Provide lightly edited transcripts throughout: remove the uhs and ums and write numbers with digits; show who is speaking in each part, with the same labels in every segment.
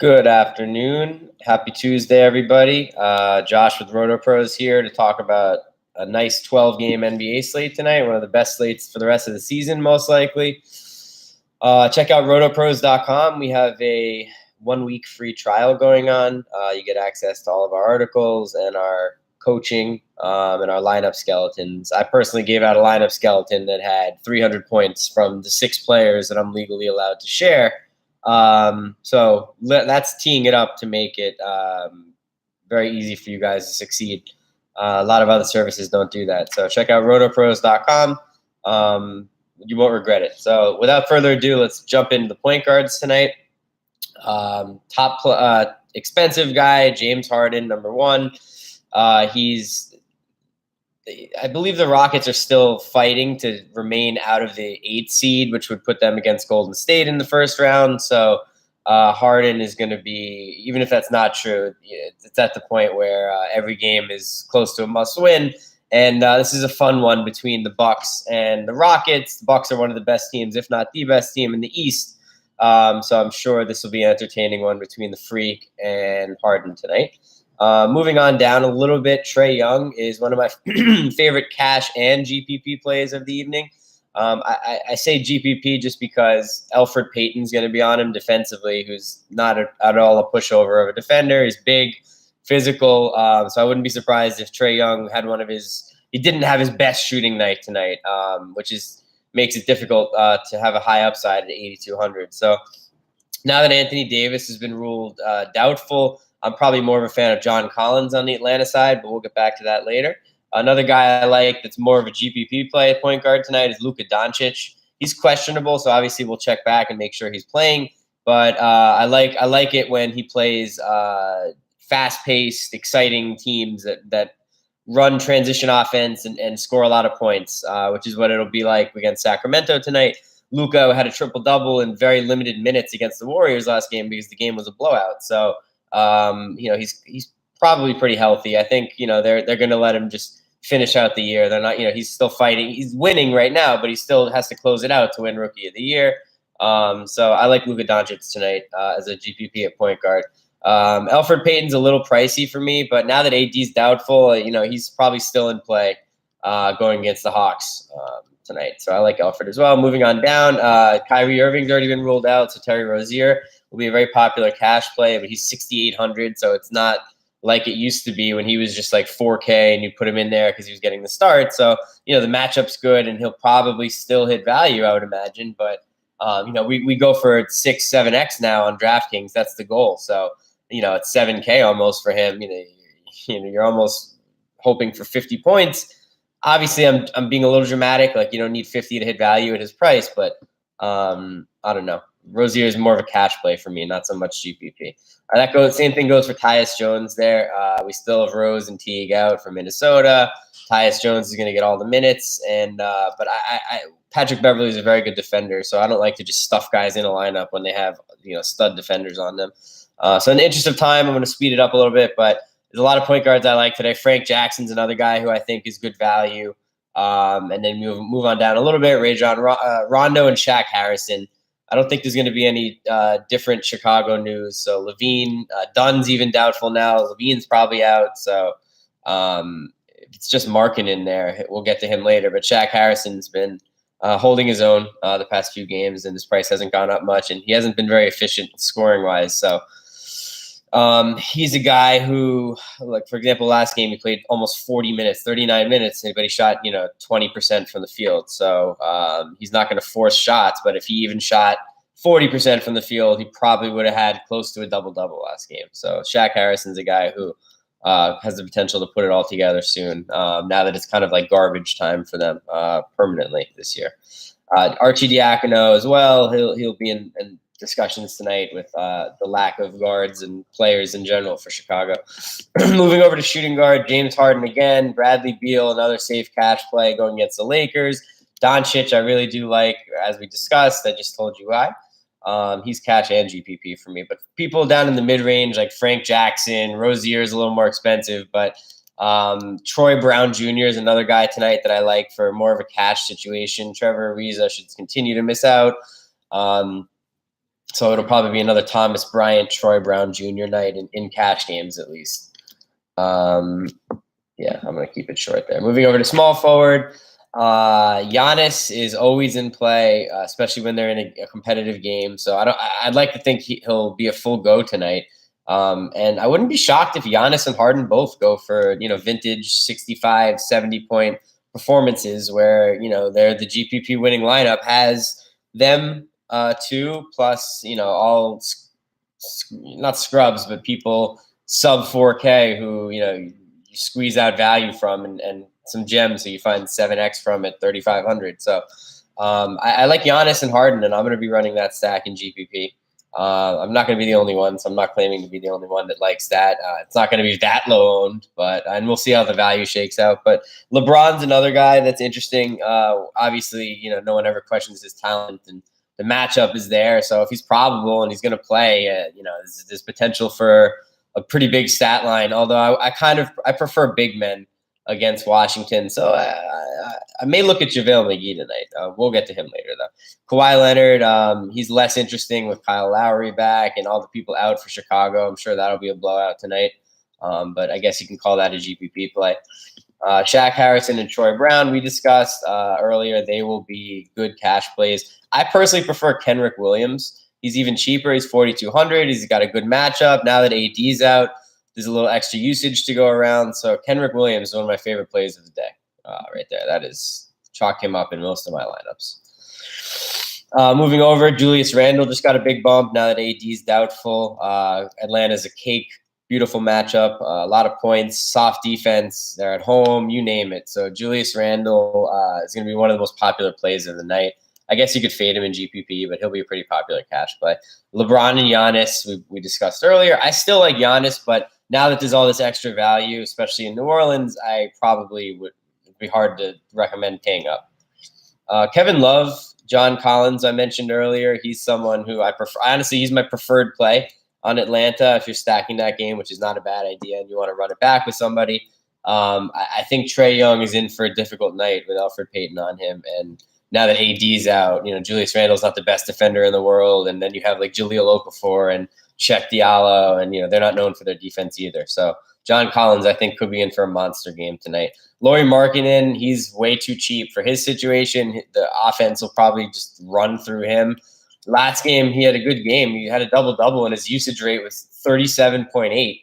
Speaker 1: Good afternoon. Happy Tuesday, everybody. Josh with RotoPros here to talk about a nice 12-game NBA slate tonight, one of the best slates for the rest of the season, most likely. Check out RotoPros.com. We have a 1-week free trial going on. You get access to all of our articles and our coaching and our lineup skeletons. I personally gave out a lineup skeleton that had 300 points from the 6 players that I'm legally allowed to share. So that's teeing it up to make it very easy for you guys to succeed. A lot of other services don't do that. So check out rotopros.com. You won't regret it. So without further ado, let's jump into the point guards tonight. Expensive guy, James Harden, number 1. I believe the Rockets are still fighting to remain out of the 8th seed, which would put them against Golden State in the first round. So Harden is going to be, even if that's not true, it's at the point where every game is close to a must-win. And this is a fun one between the Bucks and the Rockets. The Bucks are one of the best teams, if not the best team in the East. So I'm sure this will be an entertaining one between the Freak and Harden tonight. Moving on down a little bit, Trae Young is one of my favorite cash and GPP plays of the evening. I say GPP just because Elfrid Payton's going to be on him defensively, who's not at all a pushover of a defender. He's big, physical, so I wouldn't be surprised if Trae Young had he didn't have his best shooting night tonight, which makes it difficult to have a high upside at 8,200. So now that Anthony Davis has been ruled doubtful, I'm probably more of a fan of John Collins on the Atlanta side, but we'll get back to that later. Another guy I like that's more of a GPP play at point guard tonight is Luka Doncic. He's questionable, so obviously we'll check back and make sure he's playing. But I like it when he plays fast-paced, exciting teams that run transition offense and score a lot of points, which is what it'll be like against Sacramento tonight. Luka had a triple-double in very limited minutes against the Warriors last game because the game was a blowout. So he's probably pretty healthy. I think, they're going to let him just finish out the year. They're not, he's still fighting. He's winning right now, but he still has to close it out to win Rookie of the Year. So I like Luka Doncic tonight as a GPP at point guard. Elfrid Payton's a little pricey for me, but now that AD's doubtful, he's probably still in play going against the Hawks tonight. So I like Elfrid as well. Moving on down, Kyrie Irving's already been ruled out, so Terry Rozier will be a very popular cash play, but he's 6,800, so it's not like it used to be when he was just like 4K and you put him in there because he was getting the start. So, the matchup's good and he'll probably still hit value, I would imagine. But, we go for 6, 7X now on DraftKings. That's the goal. So, it's 7K almost for him. You're almost hoping for 50 points. Obviously, I'm being a little dramatic. Like, you don't need 50 to hit value at his price, but I don't know. Rozier is more of a cash play for me, not so much GPP. Same thing goes for Tyus Jones there. We still have Rose and Teague out for Minnesota. Tyus Jones is going to get all the minutes, but Patrick Beverley is a very good defender, so I don't like to just stuff guys in a lineup when they have stud defenders on them. So in the interest of time, I'm going to speed it up a little bit, but there's a lot of point guards I like today. Frank Jackson's another guy who I think is good value. And then move on down a little bit. Rondo and Shaq Harrison. I don't think there's going to be any different Chicago news. So Levine, Dunn's even doubtful now. Levine's probably out. So it's just Markin in there. We'll get to him later. But Shaq Harrison's been holding his own the past few games, and his price hasn't gone up much. And he hasn't been very efficient scoring-wise. So he's a guy who, like, for example, last game he played almost 40 minutes, 39 minutes, but he shot, 20% from the field. So he's not going to force shots, but if he even shot 40% from the field, he probably would have had close to a double-double last game. So Shaq Harrison's a guy who has the potential to put it all together soon, now that it's kind of like garbage time for them permanently this year. Archie Diacono as well. He'll be in discussions tonight with the lack of guards and players in general for Chicago. Moving over to shooting guard, James Harden again, Bradley Beal, another safe cash play going against the Lakers. Doncic, I really do like, as we discussed. I just told you why. He's cash and GPP for me. But people down in the mid-range, like Frank Jackson, Rozier is a little more expensive, but Troy Brown Jr. is another guy tonight that I like for more of a cash situation. Trevor Ariza should continue to miss out. So it'll probably be another Thomas Bryant, Troy Brown Jr. night in cash games at least. Yeah, I'm going to keep it short there. Moving over to small forward. Giannis is always in play, especially when they're in a competitive game. So I'd like to think he'll be a full go tonight. And I wouldn't be shocked if Giannis and Harden both go for, vintage 65, 70 point performances where, they're the GPP winning lineup has them two plus, all not scrubs, but people sub 4K who, you squeeze out value from and some gems. So you find 7X from at 3,500. So I like Giannis and Harden, and I'm going to be running that stack in GPP. I'm not going to be the only one, so I'm not claiming to be the only one that likes that. It's not going to be that low owned, and we'll see how the value shakes out. But LeBron's another guy that's interesting. Obviously, no one ever questions his talent, and the matchup is there. So if he's probable and he's going to play, there's potential for a pretty big stat line. Although I prefer big men against Washington, so I may look at JaVale McGee tonight. We'll get to him later, though. Kawhi Leonard, he's less interesting with Kyle Lowry back and all the people out for Chicago. I'm sure that'll be a blowout tonight, but I guess you can call that a GPP play. Shaq Harrison and Troy Brown, we discussed earlier. They will be good cash plays. I personally prefer Kenrick Williams. He's even cheaper. He's 4,200. He's got a good matchup. Now that AD's out, there's a little extra usage to go around. So Kenrick Williams is one of my favorite plays of the day. Right there. That is chalk him up in most of my lineups. Moving over, Julius Randle just got a big bump now that AD's doubtful. Atlanta's a cake. Beautiful matchup. A lot of points, soft defense. They're at home, you name it. So Julius Randle is going to be one of the most popular plays of the night. I guess you could fade him in GPP, but he'll be a pretty popular cash play. LeBron and Giannis, we discussed earlier. I still like Giannis, but now that there's all this extra value, especially in New Orleans, I probably would be hard to recommend paying up. Kevin Love, John Collins, I mentioned earlier. He's someone who I prefer. Honestly, he's my preferred play on Atlanta if you're stacking that game, which is not a bad idea, and you want to run it back with somebody. I think Trae Young is in for a difficult night with Elfrid Payton on him, and now that AD's out, Julius Randle's not the best defender in the world, and then you have like Jahlil Okafor and Cheick Diallo, and they're not known for their defense either. So John Collins, I think, could be in for a monster game tonight. Lauri Markkanen, he's way too cheap for his situation. The offense will probably just run through him. Last game, he had a good game. He had a double-double, and his usage rate was 37.8.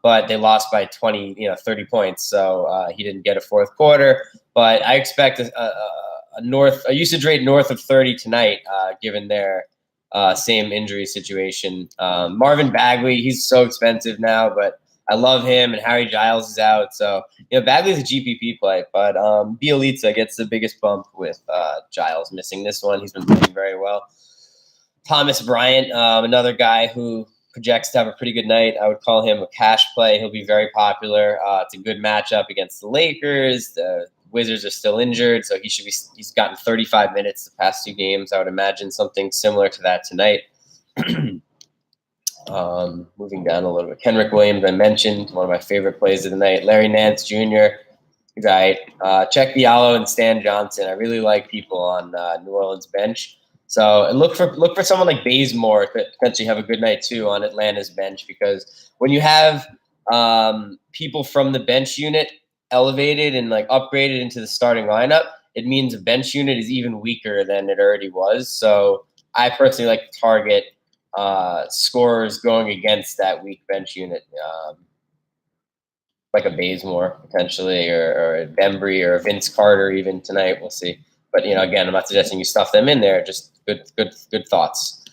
Speaker 1: But they lost by 30 points, so he didn't get a fourth quarter. But I expect a usage rate north of 30 tonight, given their same injury situation. Marvin Bagley, he's so expensive now, but I love him, and Harry Giles is out. So, Bagley's a GPP play, but Bielitsa gets the biggest bump with Giles missing this one. He's been playing very well. Thomas Bryant, another guy who projects to have a pretty good night. I would call him a cash play. He'll be very popular. It's a good matchup against the Lakers. The Wizards are still injured, so he's gotten 35 minutes the past two games. I would imagine something similar to that tonight. Moving down a little bit. Kenrick Williams, I mentioned, one of my favorite plays of the night. Larry Nance Jr., right. Cheick Diallo and Stan Johnson. I really like people on New Orleans bench. So and look for someone like Bazemore could potentially have a good night too on Atlanta's bench, because when you have people from the bench unit elevated and like upgraded into the starting lineup, it means a bench unit is even weaker than it already was. So I personally like to target scorers going against that weak bench unit, like a Bazemore potentially, or a Bembry or a Vince Carter even tonight. We'll see. But again, I'm not suggesting you stuff them in there. Just good thoughts.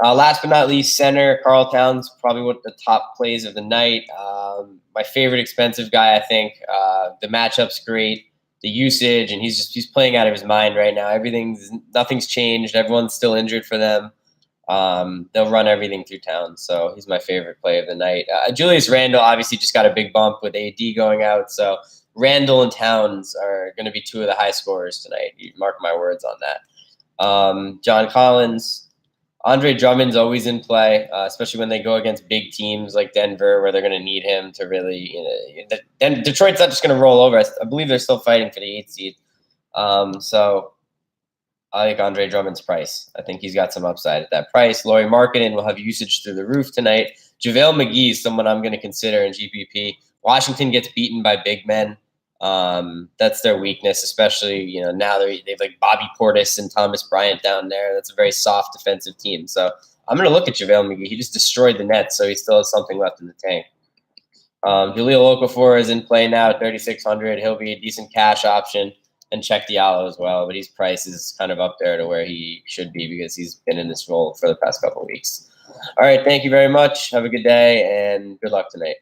Speaker 1: Last but not least, center Karl Towns, probably one of the top plays of the night. My favorite expensive guy, I think. The matchup's great, the usage, and he's playing out of his mind right now. Nothing's changed. Everyone's still injured for them. They'll run everything through Towns, so he's my favorite play of the night. Julius Randle obviously just got a big bump with AD going out, so Randle and Towns are going to be two of the high scorers tonight. You mark my words on that. John Collins, Andre Drummond's always in play, especially when they go against big teams like Denver, where they're going to need him to really. Then Detroit's not just going to roll over. I believe they're still fighting for the 8th seed. I like Andre Drummond's price. I think he's got some upside at that price. Lauri Markkanen will have usage through the roof tonight. JaVale McGee is someone I'm going to consider in GPP. Washington gets beaten by big men. That's their weakness, especially now they've like Bobby Portis and Thomas Bryant down there. That's a very soft defensive team. So I'm going to look at JaVale McGee. He just destroyed the Nets, so he still has something left in the tank. Jahlil Okafor is in play now at 3,600. He'll be a decent cash option, and check Diallo as well. But his price is kind of up there to where he should be because he's been in this role for the past couple of weeks. All right, thank you very much. Have a good day, and good luck tonight.